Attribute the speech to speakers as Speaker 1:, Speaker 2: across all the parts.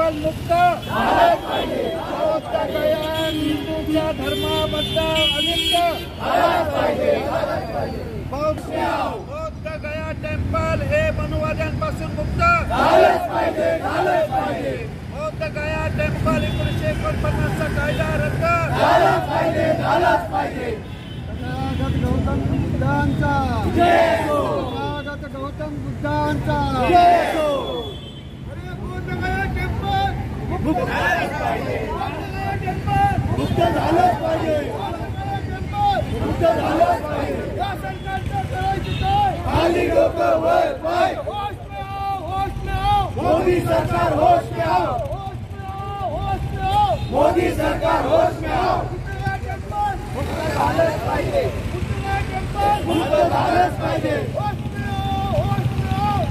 Speaker 1: Temple मुक्त बौद्ध गया हिंदूच्या धर्माबद्दल अनिष्ट बौद्ध गया टेम्पल हे मनुवाद्यांपासून मुक्त बौद्ध गया टेम्पल 1949 चा कायदा रद्द गौतम बुद्धांचा गौतम बुद्धांचा बौद्ध गया टेम्पल मुक्त झालंच पाहिजे मुक्त झालंच पाहिजे मुक्त झालंच पाहिजे या सरकारचं करायचं काय खाली डोकं वर पाय होश में आओ मोदी सरकार होश में आओ मोदी सरकार होश में आओ मुक्त झालंच पाहिजे मुक्त झालंच पाहिजे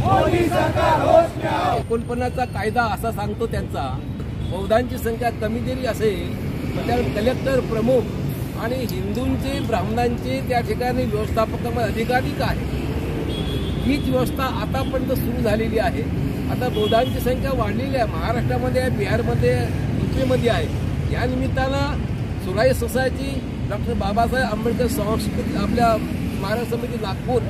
Speaker 1: मोदी सरकार होश में आओ
Speaker 2: 49चा कायदा असा सांगतो त्यांचा बौद्धांची संख्या कमी जरी असेल पण त्या कलेक्टर प्रमुख आणि हिंदूंचे ब्राह्मणांचे त्या ठिकाणी व्यवस्थापकामध्ये अधिकाधिक आहे। हीच व्यवस्था आतापर्यंत सुरू झालेली आहे। आता बौद्धांची संख्या वाढलेली आहे, महाराष्ट्रामध्ये आहे, बिहारमध्ये, यूपीमध्ये आहे। या निमित्तानं सुराई सोसायटी डॉक्टर बाबासाहेब आंबेडकर सांस्कृतिक आपल्या स्मारक समिती नागपूर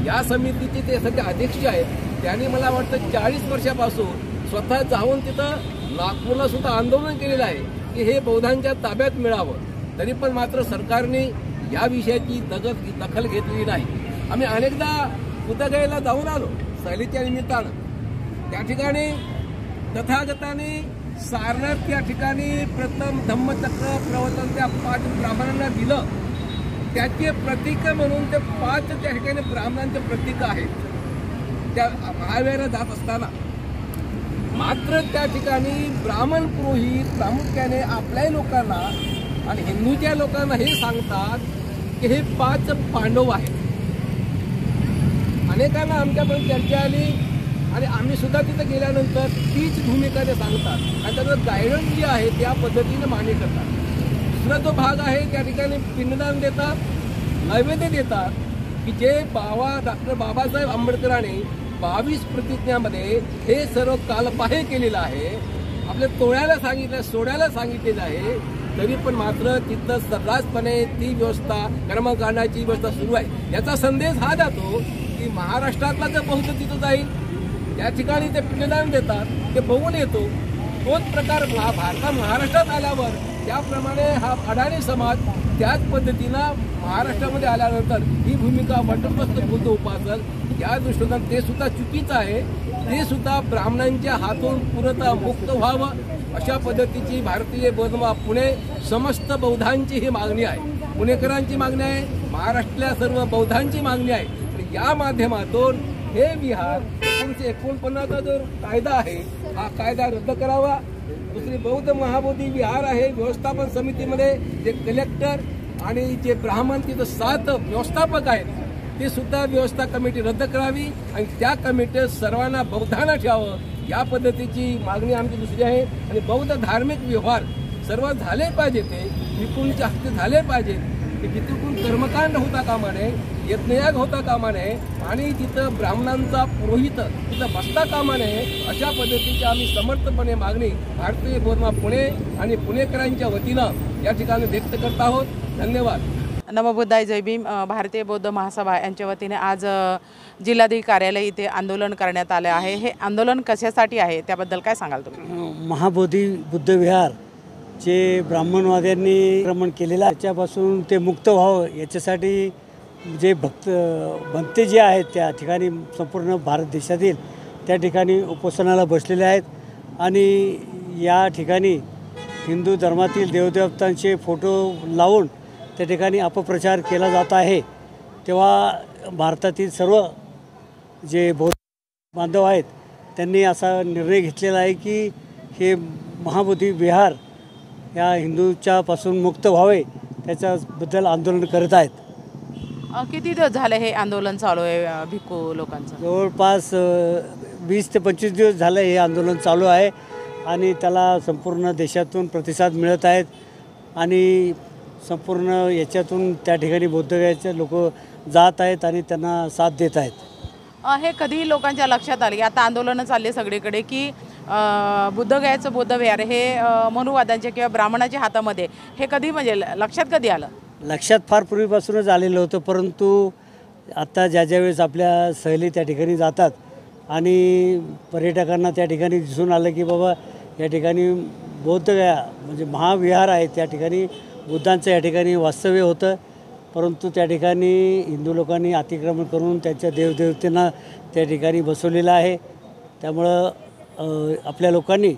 Speaker 2: या समितीचे ते सगळे अध्यक्ष आहेत। त्यांनी मला वाटतं 40 वर्षापासून स्वतः जाऊन तिथं नागपूरला सुद्धा आंदोलन केलेलं आहे की हे बौद्धांच्या ताब्यात मिळावं। तरी पण मात्र सरकारने या विषयाची दखल घेतलेली नाही। आम्ही अनेकदा बुद्धगयेला जाऊन आलो सहलीच्या निमित्तानं। त्या ठिकाणी तथागताने सारनाथ त्या ठिकाणी प्रथम धम्मचक्र प्रवर्तन त्या 5 ब्राह्मणांना दिलं, त्याचे प्रतीक म्हणून ते 5 त्या ठिकाणी ब्राह्मणांचे प्रतीक आहेत त्या महावीराला जात असताना। मात्र त्या ठिकाणी ब्राह्मण पुरोहित प्रामुख्याने आपल्याही लोकांना आणि हिंदूच्या लोकांना हे सांगतात की हे 5 पांडव आहेत। अनेकांना आमच्यापर्यंत चर्चा आली आणि आम्ही सुद्धा तिथे गेल्यानंतर तीच भूमिका ते सांगतात आणि त्याचं गायडन्स जे आहे त्या पद्धतीने मान्य करतात। दुसरा जो भाग आहे त्या ठिकाणी पिंडदान देतात, नैवेद्य देतात की जे डॉक्टर बाबासाहेब आंबेडकरांनी 22 प्रतिज्ञामध्ये हे सर्व कालबाह्य केलेलं आहे। आपल्या तोड्याला सांगितलं, सोड्याला सांगितलेलं आहे, तरी पण मात्र तिथं सर्रासपणे ती व्यवस्था कर्मकांडाची व्यवस्था सुरू आहे। याचा संदेश हा जातो की महाराष्ट्रातला जर बौद्ध तिथं जाईल त्या ठिकाणी ते पिंडदान देतात, ते बघून येतो। तोच प्रकार महाराष्ट्रात आल्यावर त्याप्रमाणे हा अडाणी समाज त्याच पद्धतीनं महाराष्ट्रामध्ये आल्यानंतर ही भूमिका वटपस्त बुद्ध उपासक या दृष्टीनं ते सुद्धा चुकीचं आहे। ते सुद्धा ब्राह्मणांच्या हातून पूर्णतः मुक्त व्हावं अशा पद्धतीची भारतीय बौद्ध पुणे समस्त बौद्धांची ही मागणी आहे, पुणेकरांची मागणी आहे, महाराष्ट्रातल्या सर्व बौद्धांची मागणी आहे। या माध्यमातून हे विहार 1949चा जो कायदा आहे हा कायदा रद्द करावा। दुसरी बौद्ध महाबोधी विहार आहे व्यवस्थापन समितीमध्ये जे कलेक्टर आणि जे ब्राह्मण तिथं 7 व्यवस्थापक आहेत ते सुद्धा व्यवस्था कमिटी रद्द करावी आणि त्या कमिटीत सर्वांना बौद्धांना ठेवावं या पद्धतीची मागणी आमची दुसरी आहे। आणि बौद्ध धार्मिक व्यवहार सर्व झाले पाहिजे, ते विपुलच्या हस्ते झाले पाहिजेत, की तिथून कर्मकांड होता कामा नये, यज्ञयाग होता कामा नये आणि तिथं ब्राह्मणांचा पुरोहित तिथं बसता कामा नये अशा पद्धतीची आम्ही समर्थपणे मागणी भारतीय बौद्ध पुणे आणि पुणेकरांच्या वतीनं या ठिकाणी व्यक्त करत आहोत। धन्यवाद।
Speaker 3: नमो बुद्धाय जय भीम। भारतीय बौद्ध महासभा यांच्या वतीने आज जिल्हाधिकारी कार्यालय इथे आंदोलन करण्यात आले आहे। हे आंदोलन कशासाठी आहे त्याबद्दल काय सांगाल तुम्ही?
Speaker 4: महाबोधी बुद्ध विहार जे ब्राह्मणवाद्यांनी आक्रमण केलेलं आहे त्याच्यापासून ते मुक्त व्हावं याच्यासाठी जे भंते जे आहेत त्या ठिकाणी संपूर्ण भारत देशातील त्या ठिकाणी उपोषणाला बसलेले आहेत आणि या ठिकाणी हिंदू धर्मातील देवदेवतांचे फोटो लावून त्या ठिकाणी अपप्रचार केला जात आहे। तेव्हा भारतातील सर्व जे बौद्ध बांधव आहेत त्यांनी असा निर्णय घेतलेला आहे की हे महाबोधी विहार या हिंदूच्यापासून मुक्त व्हावे त्याच्याबद्दल आंदोलन करत आहेत।
Speaker 3: किती दिवस झाले हे आंदोलन चालू आहे भिक्खू लोकांचं?
Speaker 4: जवळपास 20 ते 25 दिवस झाले हे आंदोलन चालू आहे आणि त्याला संपूर्ण देशातून प्रतिसाद मिळत आहेत आणि संपूर्ण याच्यातून त्या ठिकाणी बौद्धगयाचे लोक जात आहेत आणि त्यांना साथ देत आहेत।
Speaker 3: हे कधी लोकांच्या लक्षात आले आता आंदोलनं चालले सगळीकडे की बुद्धगयाचं बौद्धविहार हे मनुवाद्यांच्या किंवा ब्राह्मणाच्या हातामध्ये हे कधी म्हणजे लक्षात कधी आलं?
Speaker 4: लक्षात फार पूर्वीपासूनच आलेलं होतं, परंतु आता ज्या वेळेस आपल्या सहली त्या ठिकाणी जातात आणि पर्यटकांना त्या ठिकाणी दिसून आलं की बाबा या ठिकाणी बौद्धगया म्हणजे महाविहार आहे, त्या ठिकाणी बुद्धांचं या ठिकाणी वास्तव्य होतं, परंतु त्या ठिकाणी हिंदू लोकांनी अतिक्रमण करून त्यांच्या देवदेवतेंना त्या ठिकाणी बसवलेलं आहे. त्यामुळं आपल्या लोकांनी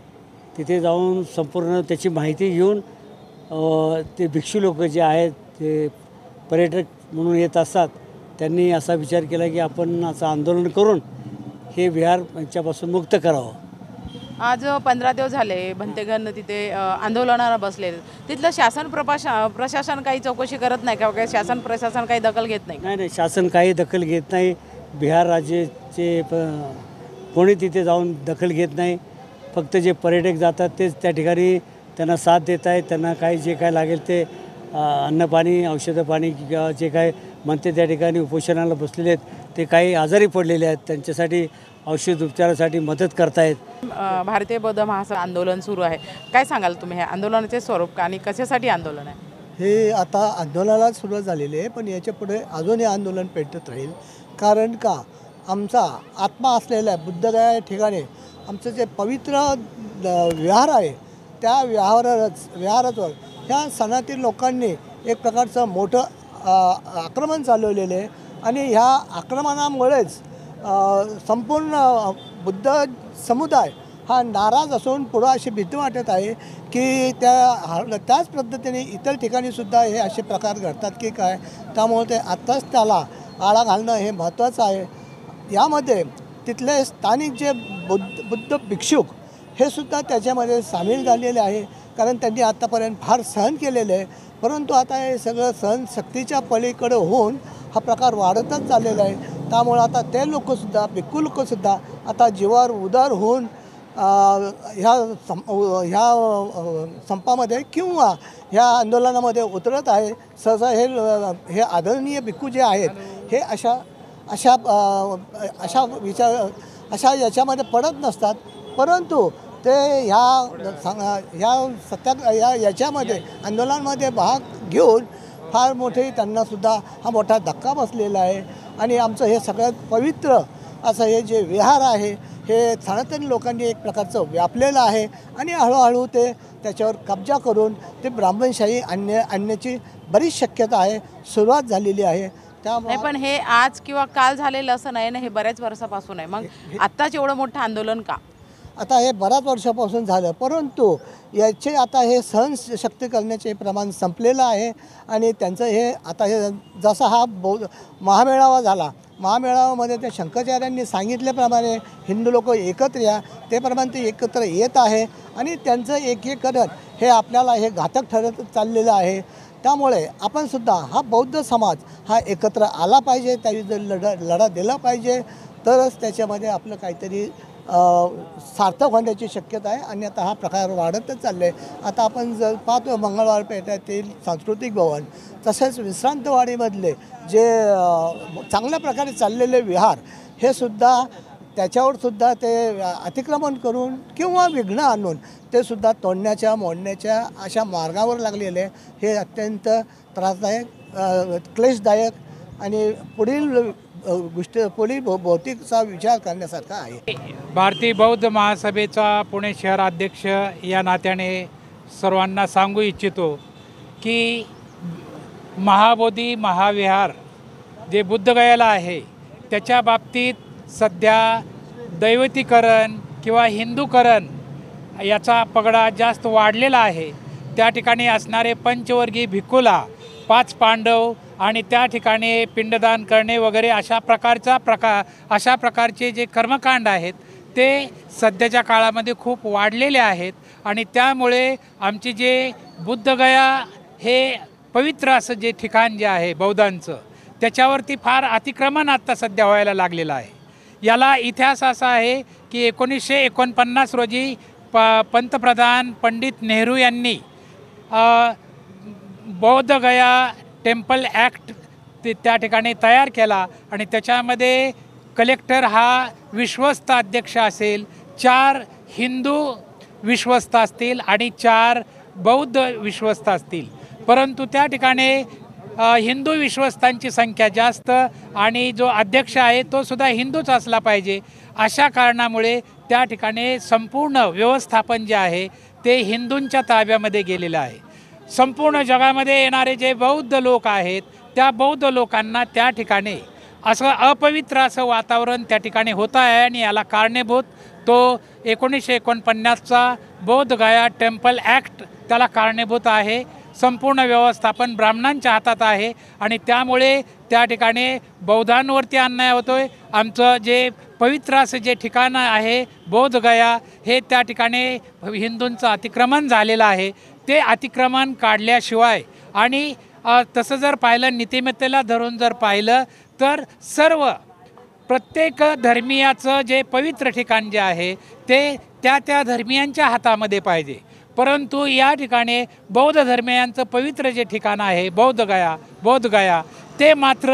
Speaker 4: तिथे जाऊन संपूर्ण त्याची माहिती घेऊन ते भिक्षू लोक जे आहेत ते पर्यटक म्हणून येत असतात, त्यांनी असा विचार केला की आपण असं आंदोलन करून हे विहार यांच्यापासून मुक्त करावं.
Speaker 3: आज 15 दिवस झाले भंतेगण तिथे आंदोलनाला बसले, तिथलं शासन प्रशासन काही चौकशी करत नाही का? शासन प्रशासन काही दखल घेत नाही?
Speaker 4: नाही, शासन काही दखल घेत नाही. बिहार राज्याचे कोणी तिथे जाऊन दखल घेत नाही. फक्त जे पर्यटक जातात तेच त्या ठिकाणी त्यांना साथ देत आहेत. त्यांना काही जे काय लागेल ते अन्नपाणी, औषधं पाणी किंवा जे काय म्हणते त्या ठिकाणी उपोषणाला बसलेले आहेत, ते काही आजारी पडलेले आहेत, त्यांच्यासाठी औषध उपचारासाठी मदत करतायत.
Speaker 3: भारतीय बौद्ध महासभा आंदोलन सुरू आहे, काय सांगाल तुम्ही? हे आंदोलनाचे स्वरूप आणि कशासाठी आंदोलन आहे?
Speaker 1: हे आता आंदोलनाला सुरुवात झालेली आहे, पण याच्या पुढे अजून हे आंदोलन पेटत राहील. कारण का आमचा आत्मा असलेला बुद्धगया या ठिकाणी आमचं जे पवित्र विहार आहे, त्या विहारावर ह्या सणातील लोकांनी एक प्रकारचं मोठं आक्रमण चालवलेलं आहे आणि ह्या आक्रमणामुळेच संपूर्ण बुद्ध समुदाय हा नाराज असून पुढं अशी भीती वाटत आहे की त्याच पद्धतीने इतर ठिकाणीसुद्धा हे असे प्रकार घडतात की काय. त्यामुळे ते आत्ताच त्याला आळा घालणं हे महत्त्वाचं आहे. यामध्ये तिथले स्थानिक जे बुद्ध भिक्षुक हे सुद्धा त्याच्यामध्ये सामील झालेले आहे, कारण त्यांनी आत्तापर्यंत फार सहन केलेले आहे. परंतु आता हे सगळं सहनशक्तीच्या पलीकडे होऊन हा प्रकार वाढतच चाललेला आहे. त्यामुळे आता ते लोकंसुद्धा भिक्खू लोकंसुद्धा आता जीवावर उदार होऊन ह्या संपामध्ये किंवा ह्या आंदोलनामध्ये उतरत आहे. सहसा हे आदरणीय भिक्खू जे आहेत हे अशा याच्यामध्ये पडत नसतात, परंतु ते याच्यामध्ये आंदोलनामध्ये भाग घेऊन फार मोठे त्यांनासुद्धा हा मोठा धक्का बसलेला आहे. आणि आमचं हे सगळ्यात पवित्र असं हे जे विहार आहे हे सनातनी लोकांनी एक प्रकारचं व्यापलेलं आहे आणि हळूहळू ते त्याच्यावर कब्जा करून ते ब्राह्मणशाही आणण्याची बरीच शक्यता आहे, सुरुवात झालेली आहे.
Speaker 3: त्यामुळे पण हे आज किंवा काल झालेलं असं नाही ना, हे बऱ्याच वर्षापासून आहे. मग आत्ताच एवढं मोठं आंदोलन का?
Speaker 1: आता हे बऱ्याच वर्षापासून झालं, परंतु याचे आता हे सहनशक्ती करण्याचे प्रमाण संपलेलं आहे. आणि त्यांचं हे आता हे जसा हा महामेळावा झाला, महामेळाव्यामध्ये त्या शंकराचार्यांनी सांगितल्याप्रमाणे हिंदू लोक एकत्र या, ते प्रमाणे ते एकत्र येत आहे आणि त्यांचं एकीकरण हे आपल्याला हे घातक ठरत चाललेलं आहे. त्यामुळे आपणसुद्धा हा बौद्ध समाज हा एकत्र आला पाहिजे, त्याविरुद्ध लढा दिला पाहिजे, तरच त्याच्यामध्ये आपलं काहीतरी सार्थक होण्याची शक्यता आहे. आणि आता हा प्रकार वाढतच चालले आहे. आता आपण जर पाहतो मंगळवार पेठेतील सांस्कृतिक भवन तसेच विश्रांतवाडीमधले जे चांगल्या प्रकारे चाललेले विहार हे सुद्धा त्याच्यावरसुद्धा ते अतिक्रमण करून किंवा विघ्न आणून ते सुद्धा तोडण्याच्या मोडण्याच्या अशा मार्गावर लागलेले हे अत्यंत त्रासदायक, क्लेशदायक आणि पुढील भौतिकचा विचार करण्यासारखा आहे.
Speaker 5: भारतीय बौद्ध महासभेचा पुणे शहराध्यक्ष या नात्याने सर्वांना सांगू इच्छितो की महाबोधी महाविहार जे बुद्धगयाला आहे त्याच्या बाबतीत सध्या दैवतीकरण किंवा हिंदूकरण याचा पगडा जास्त वाढलेला आहे. त्या ठिकाणी असणारे पंचवर्गीय भिक्खूला 5 पांडव आणि त्या ठिकाणी पिंडदान करणे वगैरे अशा प्रकारचे जे कर्मकांड आहेत ते सध्याच्या काळामध्ये खूप वाढलेले आहेत. आणि त्यामुळे आमचे जे बुद्धगया हे पवित्र असं जे ठिकाण जे आहे बौद्धांचं, त्याच्यावरती फार अतिक्रमण आत्ता सध्या व्हायला लागलेलं आहे. याला इतिहास असा आहे की 1949 रोजी पंतप्रधान पंडित नेहरू यांनी बौद्धगया टेम्पल ॲक्ट त्या ठिकाणी तयार केला आणि त्याच्यामध्ये कलेक्टर हा विश्वस्त अध्यक्ष असेल, 4 हिंदू विश्वस्त असतील आणि 4 बौद्ध विश्वस्त असतील, परंतु त्या ठिकाणी हिंदू विश्वस्तांची संख्या जास्त आणि जो अध्यक्ष आहे तो सुद्धा हिंदूच असला पाहिजे. अशा कारणामुळे त्या ठिकाणी संपूर्ण व्यवस्थापन जे आहे ते हिंदूंच्या ताब्यामध्ये गेलेलं आहे. संपूर्ण जगामध्ये येणारे जे बौद्ध लोक आहेत त्या बौद्ध लोकांना त्या ठिकाणी असं अपवित्र असं वातावरण त्या ठिकाणी होतं आहे आणि याला कारणीभूत तो 1949चा बौद्ध गया टेम्पल ॲक्ट त्याला कारणीभूत आहे. संपूर्ण व्यवस्थापन ब्राह्मणांच्या हातात आहे आणि त्यामुळे त्या ठिकाणी बौद्धांवरती अन्याय होतो आहे. आमचं जे पवित्र असं जे ठिकाणं आहे बौद्ध गया हे त्या ठिकाणी हिंदूंचं अतिक्रमण झालेलं आहे. ते अतिक्रमण काढल्याशिवाय आणि तसं जर पाहिलं नीतिमत्तेला धरून जर पाहिलं तर सर्व प्रत्येक धर्मियाचं जे पवित्र ठिकाण जे आहे ते त्या धर्मियांच्या हातामध्ये पाहिजे. परंतु या ठिकाणी बौद्ध धर्मियांचं पवित्र जे ठिकाण आहे बौद्ध गया ते मात्र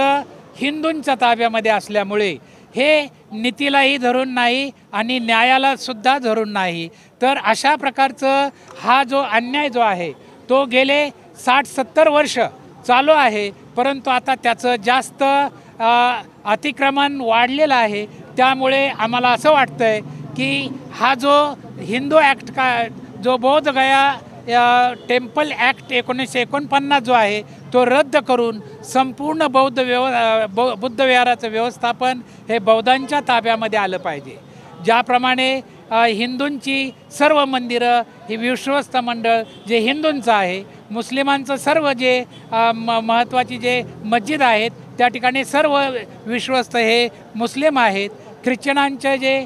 Speaker 5: हिंदूंच्या ताब्यामध्ये असल्यामुळे हे नीतीलाही धरून नाही आणि न्यायाला सुद्धा धरून नाही. तर अशा प्रकारचं हा जो अन्याय जो आहे तो गेले 60-70 वर्ष चालू आहे, परंतु आता त्याचं जास्त अतिक्रमण वाढलेलं आहे. त्यामुळे आम्हाला असं वाटतं आहे की हा जो हिंदू ॲक्ट जो बौद्ध गया टेम्पल ॲक्ट 1949 जो आहे तो रद्द करून संपूर्ण बुद्ध विहाराचं व्यवस्थापन हे बौद्धांच्या ताब्यामध्ये आलं पाहिजे. ज्याप्रमाणे हिंदूंची सर्व मंदिरं ही विश्वस्त मंडळ जे हिंदूंचं आहे, मुस्लिमांचं सर्व जे महत्त्वाची जे मस्जिद आहेत त्या ठिकाणी सर्व विश्वस्त हे मुस्लिम आहेत. ख्रिश्चनांचे जे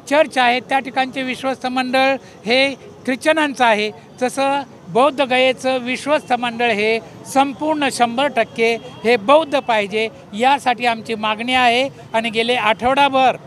Speaker 5: चर्च आहेत त्या ठिकाणचे विश्वस्त मंडळ हे ख्रिश्चनांचं आहे. तसं बौद्ध गयेचं विश्वस्त मंडळ हे संपूर्ण 100% हे बौद्ध पाहिजे यासाठी आमची मागणी आहे. आणि गेले आठवडाभर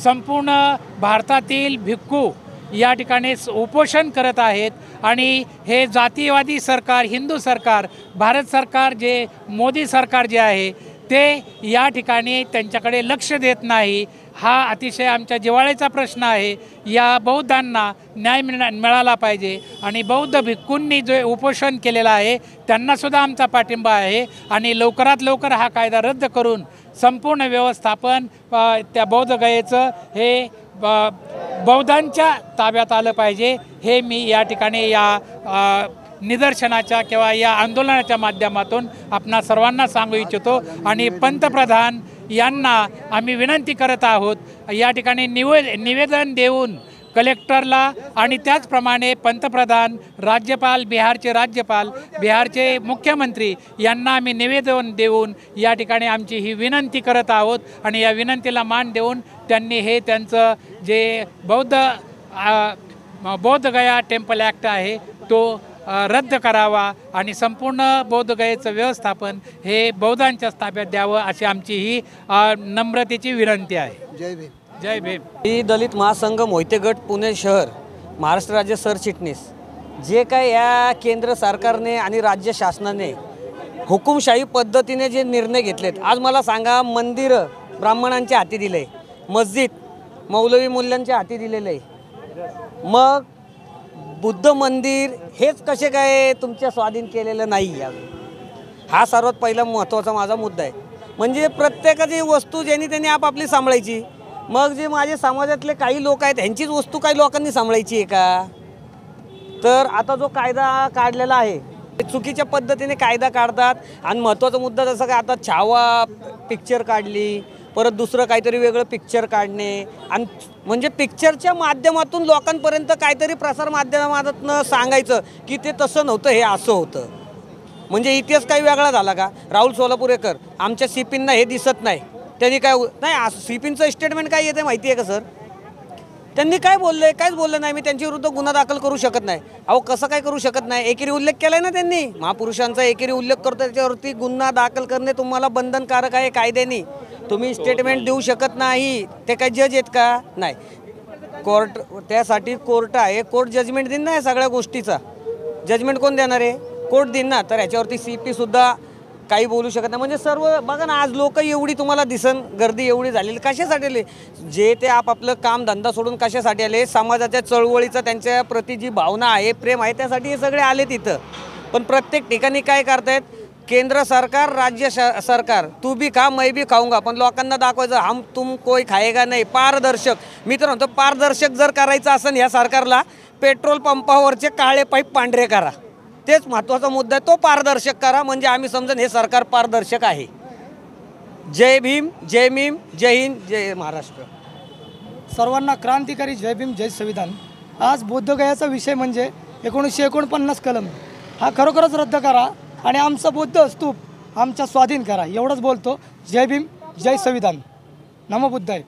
Speaker 5: संपूर्ण भारतातील भिक्खू या ठिकाणी उपोषण करत आहेत आणि हे जातीवादी सरकार हिंदू सरकार भारत सरकार जे मोदी सरकार जे आहे ते या ठिकाणी त्यांच्याकडे लक्ष देत नाही. हा अतिशय आमच्या जिव्हाळ्याचा प्रश्न आहे. या बौद्धांना न्याय मिळाला पाहिजे आणि बौद्ध भिक्खूंनी जे उपोषण केलेलं आहे त्यांनासुद्धा आमचा पाठिंबा आहे आणि लवकरात लवकर हा कायदा रद्द करून संपूर्ण व्यवस्थापन त्या बौद्ध गयेचं हे बौद्धांच्या ताब्यात आलं पाहिजे. हे मी या ठिकाणी या निदर्शनाच्या किंवा या आंदोलनाच्या माध्यमातून आपणा सर्वांना सांगू इच्छितो. आणि पंतप्रधान यांना आम्ही विनंती करत आहोत या ठिकाणी निवेदन देऊन कलेक्टरला आणि त्याचप्रमाणे पंतप्रधान बिहारचे मुख्यमंत्री यांना आम्ही निवेदन देऊन या ठिकाणी आमची ही विनंती करत आहोत. आणि या विनंतीला मान देऊन त्यांनी हे त्यांचं जे बौद्ध गया टेम्पल ॲक्ट आहे तो रद्द करावा आणि संपूर्ण बौद्ध गयेचं व्यवस्थापन हे बौद्धांच्या ताब्यात द्यावं अशी आमची ही नम्रतेची विनंती आहे.
Speaker 1: जय भीम.
Speaker 5: जय भीम.
Speaker 6: मी दलित महासंघ मोहिते गट पुणे शहर महाराष्ट्र राज्य सरचिटणीस. जे काय या केंद्र सरकारने आणि राज्य शासनाने हुकुमशाही पद्धतीने जे निर्णय घेतलेत, आज मला सांगा मंदिर ब्राह्मणांच्या हाती दिले, मस्जिद मौलवी मुल्यांच्या हाती दिलेलं आहे, मग बुद्ध मंदिर हेच कसे काय तुमच्या स्वाधीन केलेलं नाही. हा सर्वात पहिला महत्त्वाचा माझा मुद्दा आहे. म्हणजे प्रत्येकाची वस्तू ज्यांनी त्यांनी आपापली सांभाळायची. मग जे माझे समाजातले काही लोक आहेत त्यांचीच वस्तू काही लोकांनी सांभाळायची आहे का? तर आता जो कायदा काढलेला आहे चुकीच्या पद्धतीने कायदा काढतात. आणि महत्त्वाचा मुद्दा जसं काय आता छावा पिक्चर काढली, परत दुसरं काहीतरी वेगळं पिक्चर काढणे आणि म्हणजे पिक्चरच्या माध्यमातून लोकांपर्यंत काहीतरी प्रसार माध्यमातून सांगायचं की ते तसं नव्हतं, हे असं होतं. म्हणजे इतिहास काही वेगळा झाला का? राहुल सोलापूरकर आमच्या सीपींना हे दिसत नाही, त्यांनी काय नाही सीपींचं स्टेटमेंट काय येते माहिती आहे का सर? त्यांनी काय बोलले? काहीच बोललं नाही. मी त्यांच्या विरुद्ध गुन्हा दाखल करू शकत नाही. अहो कसं काय करू शकत नाही? एकेरी उल्लेख केला आहे ना त्यांनी, महापुरुषांचा एकेरी उल्लेख करतो, त्याच्यावरती गुन्हा दाखल करणे तुम्हाला बंधनकारक आहे कायद्याने. तुम्ही स्टेटमेंट देऊ शकत नाही. ते काय जज आहेत का? नाही. कोर्ट त्यासाठी कोर्ट आहे, कोर्ट जजमेंट देईन ना या सगळ्या गोष्टीचा. जजमेंट कोण देणार आहे? कोर्ट देईन ना. तर याच्यावरती CP सुद्धा काही बोलू शकत नाही. म्हणजे सर्व बघा ना, आज लोक एवढी तुम्हाला दिसन गर्दी एवढी झालेली कशासाठी आले? जे ते आपापलं काम धंदा सोडून कशासाठी आले? समाजाच्या चळवळीचा त्यांच्या प्रति जी भावना आहे, प्रेम आहे, त्यासाठी हे सगळे आले तिथं. पण प्रत्येक ठिकाणी काय करतायत? केंद्र सरकार, राज्य सरकार, तू भी खा मैं भी खाऊंगा, पण लोकांना दाखवायचं हम तुम कोई खाएगा नाही. पारदर्शक. मी तर म्हणतो पारदर्शक जर करायचं असेल या सरकारला, पेट्रोल पंपावरचे काळे पाईप पांढरे करा. तेच महत्त्वाचा मुद्दा आहे, तो पारदर्शक करा, म्हणजे आम्ही समजून हे सरकार पारदर्शक आहे. जय भीम, जय मीम, जय हिंद, जय महाराष्ट्र.
Speaker 7: सर्वांना क्रांतिकारी जय भीम, जय संविधान. आज बोधगयाचा विषय म्हणजे 1949 कलम हा खरोखरच रद्द करा आणि आमचा बौद्ध स्तूप आमच्या स्वाधीन करा, एवढंच बोलतो. जय भीम, जय संविधान. नमो बुद्धाय.